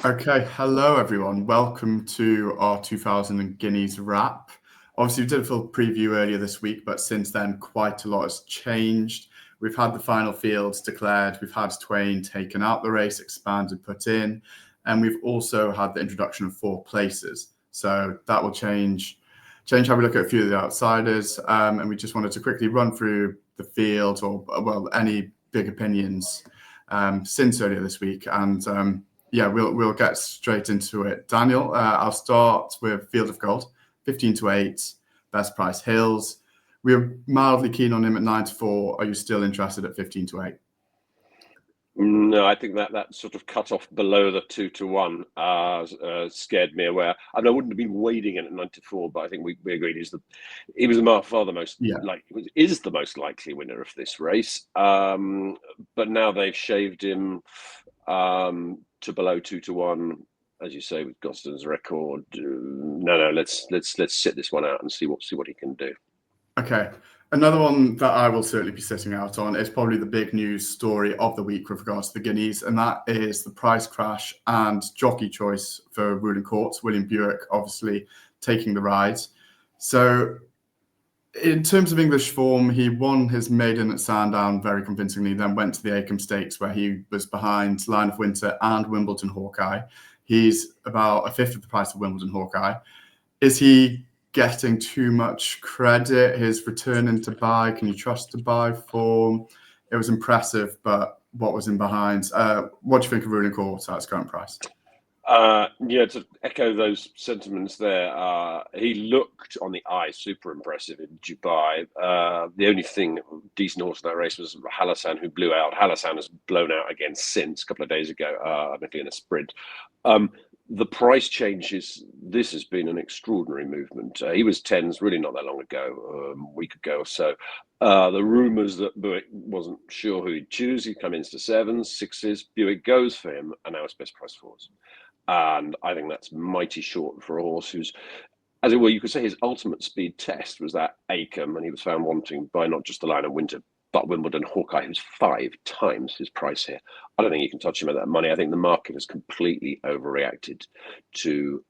Okay, hello everyone. Welcome to our 2000 Guineas wrap. Obviously, we did a full preview earlier this week, but since then, quite a lot has changed. We've had the final fields declared, we've had Twain taken out the race, expanded, put in, and we've also had the introduction of 4 places. So that will change how we look at a few of the outsiders. And we just wanted to quickly run through the field or, well, any big opinions since earlier this week. And yeah, we'll get straight into it. Daniel, I'll start with Field of Gold, 15-8, best price Hills. We're mildly keen on him at 9-4. Are you still interested at 15-8? No, I think that sort of cut off below the 2-1 scared me away. I wouldn't have been wading in at 9-4, but I think we agreed he was the far the most is the most likely winner of this race. But now they've shaved him to below 2-1, as you say, with Gosden's record. No, let's sit this one out and see what he can do. Okay. Another one that I will certainly be sitting out on is probably the big news story of the week with regards to the Guineas, and that is the price crash and jockey choice for ruling courts. William Buick obviously taking the ride. So in terms of English form, he won his maiden at Sandown very convincingly, then went to the Acomb Stakes where he was behind Line of Winter and Wimbledon Hawkeye. He's about a fifth of the price of Wimbledon Hawkeye. Is he getting too much credit? His return into buy, can you trust the buy form? It was impressive, but what was in behind? What do you think of ruling court at its current price? Yeah, to echo those sentiments there, he looked on the eye super impressive in Dubai. The only thing decent horse in that race was Hallasan, who blew out. Hallasan has blown out again since a couple of days ago, admittedly in a sprint. The price changes, this has been an extraordinary movement. He was 10s really not that long ago, a week ago or so. The rumours that Buick wasn't sure who he'd choose, he'd come into 7s, 6s, Buick goes for him, and now it's best price 4s. And I think that's mighty short for a horse who's, as it were, you could say his ultimate speed test was that Acomb, and he was found wanting by not just the Line of Winter, but Wimbledon Hawkeye, who's 5 times his price here. I don't think you can touch him at that money. I think the market has completely overreacted to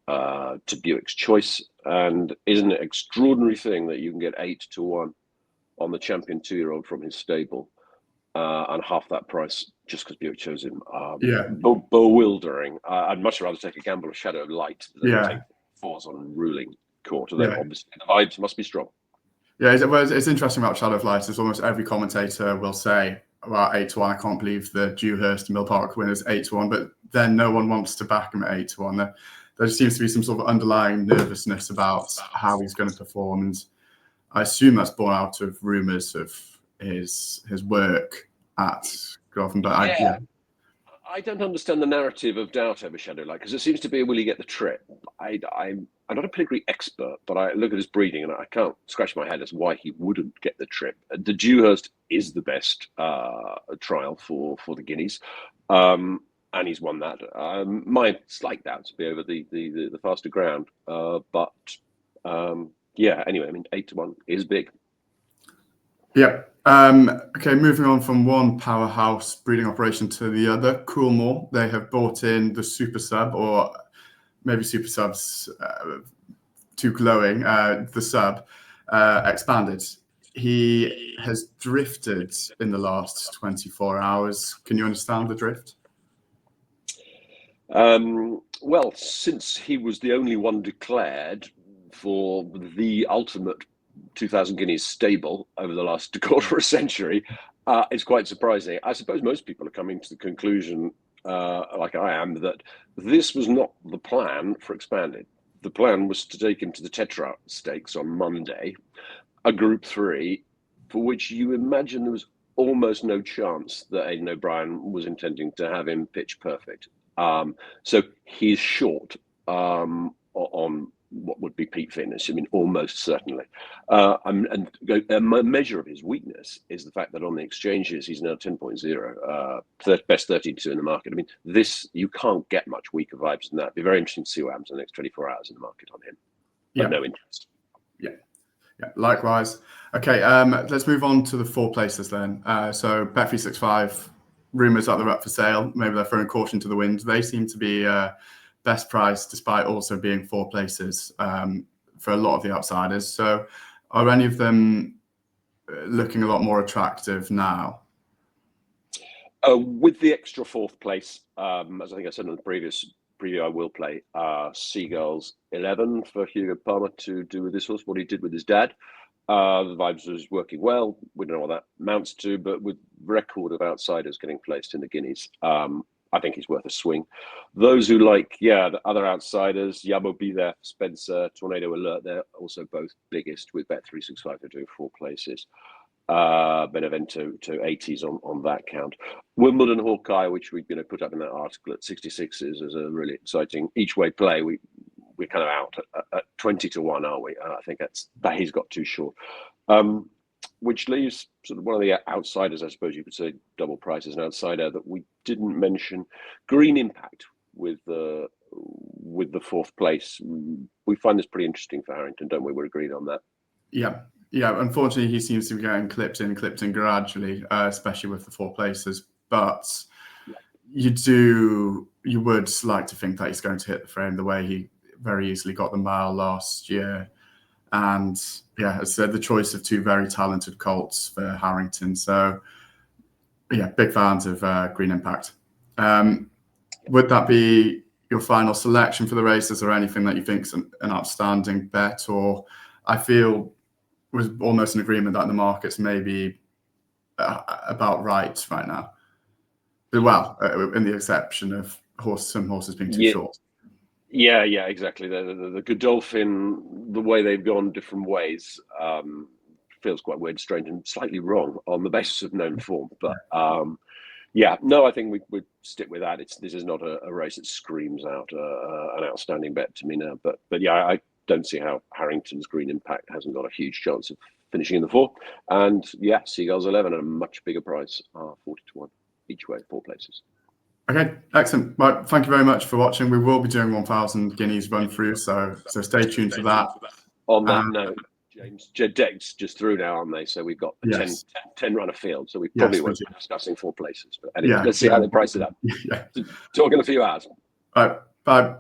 Buick's choice. And isn't it an extraordinary thing that you can get 8-1 on the champion 2-year-old from his stable and half that price just because Buick chose him? Bewildering. I'd much rather take a gamble of Shadow of Light than take 4s on ruling court. Although obviously the vibes must be strong. Yeah, it's interesting about Shadow of Light is almost every commentator will say about 8-1. I can't believe the Dewhurst Mill Park win is 8-1, but then no one wants to back him at 8-1. There just seems to be some sort of underlying nervousness about how he's going to perform, and I assume that's born out of rumours of his work at Gotham. But I don't understand the narrative of doubt over Shadow Light because it seems to be will he get the trip? I'm not a pedigree expert, but I look at his breeding and I can't scratch my head as why he wouldn't get the trip. The Dewhurst is the best trial for the Guineas, and he's won that. My slight doubts be over the faster ground, but anyway, 8-1 is big. Yeah. Okay, moving on from one powerhouse breeding operation to the other, Coolmore. They have brought in the Super Sub, or maybe Super Sub's too glowing, the Sub, expanded. He has drifted in the last 24 hours. Can you understand the drift? Well, since he was the only one declared for the ultimate 2000 Guineas stable over the last quarter of a century, it's quite surprising. I suppose most people are coming to the conclusion, like I am, that this was not the plan for expanded. The plan was to take him to the Tetra Stakes on Monday, a Group 3, for which you imagine there was almost no chance that Aidan O'Brien was intending to have him pitch perfect. So he's short on what would be peak fitness. Almost certainly. And a measure of his weakness is the fact that on the exchanges, he's now 10.0, best 13-2 in the market. This, you can't get much weaker vibes than that. It'd be very interesting to see what happens in the next 24 hours in the market on him. But no interest. Yeah, likewise. Okay, let's move on to the 4 places then. So Bet365, rumours that they're up for sale. Maybe they're throwing caution to the wind. They seem to be best price, despite also being 4 places for a lot of the outsiders. So are any of them looking a lot more attractive now? With the extra 4th place, as I think I said in the previous preview, I will play Seagulls 11 for Hugo Palmer to do with this horse what he did with his dad. The vibes was working well. We don't know what that amounts to, but with record of outsiders getting placed in the Guineas, I think he's worth a swing. Those who like, the other outsiders, Yabo Be There, Spencer, Tornado Alert, they're also both biggest with Bet365. They're doing 4 places. Benevento to 80s on that count. Wimbledon Hawkeye, which we put up in that article at 66s, is a really exciting each way play. We're kind of out at 20 to 1, aren't we? I think that he's got too short. Which leaves sort of one of the outsiders, I suppose you could say, double price as an outsider that we didn't mention. Green Impact with the 4th place. We find this pretty interesting for Harrington, don't we? We're agreed on that. Yeah. Unfortunately, he seems to be getting clipped in gradually, especially with the 4 places. But you would like to think that he's going to hit the frame the way he very easily got the mile last year. And as I said, the choice of 2 very talented colts for Harrington. So big fans of Green Impact. Would that be your final selection for the race? Is there anything that you think is an outstanding bet? Or I feel was almost an agreement that the market's maybe about right now. Well, in the exception of some horses being too short. Yeah, exactly. The Godolphin, the way they've gone different ways, feels quite weird, strange, and slightly wrong on the basis of known form. But I think we'd stick with that. This is not a race that screams out an outstanding bet to me now. But I don't see how Harrington's Green Impact hasn't got a huge chance of finishing in the 4. And Seagulls 11 at a much bigger price, 40 to 1 each way, 4 places. Okay, excellent. Well, thank you very much for watching. We will be doing 1,000 Guineas run through, so stay tuned to that. On that note, James, decks just through now, aren't they? So we've got 10 run a field, so we probably won't be discussing 4 places. But anyway, let's see how they price it up. Talk in a few hours. All right, bye.